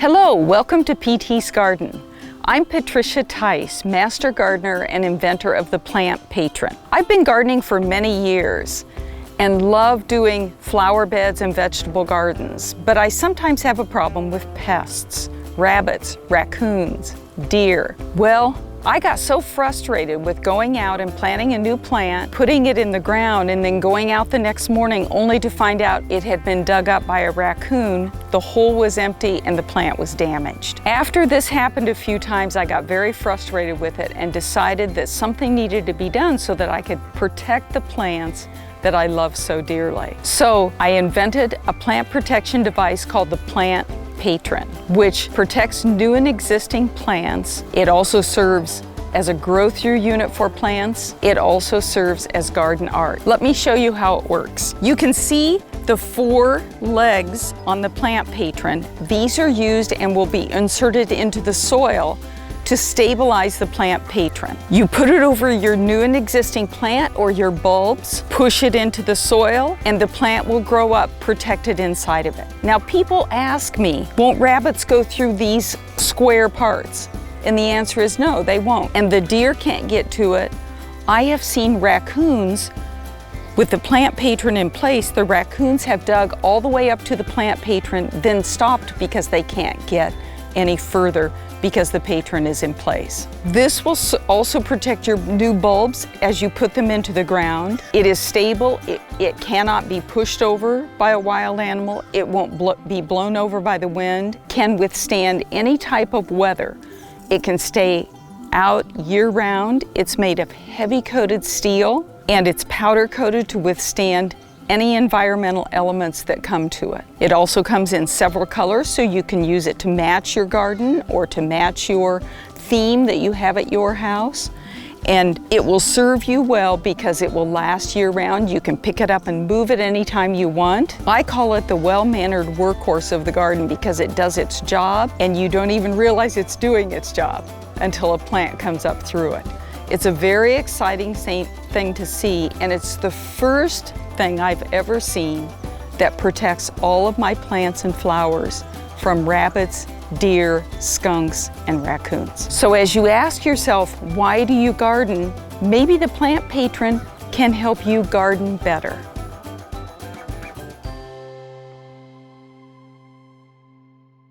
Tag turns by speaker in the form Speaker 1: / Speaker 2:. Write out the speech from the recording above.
Speaker 1: Hello, welcome to PT's Garden. I'm Patricia Tice, Master Gardener and inventor of the Plant Patron. I've been gardening for many years and love doing flower beds and vegetable gardens, but I sometimes have a problem with pests, rabbits, raccoons, deer. Well, I got so frustrated with going out and planting a new plant, putting it in the ground, and then going out the next morning only to find out it had been dug up by a raccoon, the hole was empty and the plant was damaged. After this happened a few times, I got very frustrated with it and decided that something needed to be done so that I could protect the plants that I love so dearly. So I invented a plant protection device called the Plant Patron, which protects new and existing plants. It also serves as a grow-through unit for plants. It also serves as garden art. Let me show you how it works. You can see the 4 legs on the Plant Patron. These are used and will be inserted into the soil to stabilize the Plant Patron. You put it over your new and existing plant or your bulbs, push it into the soil, and the plant will grow up protected inside of it. Now people ask me, won't rabbits go through these square parts? And the answer is no, they won't. And the deer can't get to it. I have seen raccoons with the Plant Patron in place. The raccoons have dug all the way up to the Plant Patron, then stopped because they can't get any further because the patron is in place. This will also protect your new bulbs as you put them into the ground. It is stable, it cannot be pushed over by a wild animal, it won't be blown over by the wind, can withstand any type of weather. It can stay out year-round. It's made of heavy coated steel and it's powder coated to withstand any environmental elements that come to it. It also comes in several colors, so you can use it to match your garden or to match your theme that you have at your house. And it will serve you well because it will last year-round. You can pick it up and move it anytime you want. I call it the well-mannered workhorse of the garden because it does its job and you don't even realize it's doing its job until a plant comes up through it. It's a very exciting thing to see, and it's the first thing I've ever seen that protects all of my plants and flowers from rabbits, deer, skunks, and raccoons. So as you ask yourself, why do you garden? Maybe the Plant Patron can help you garden better.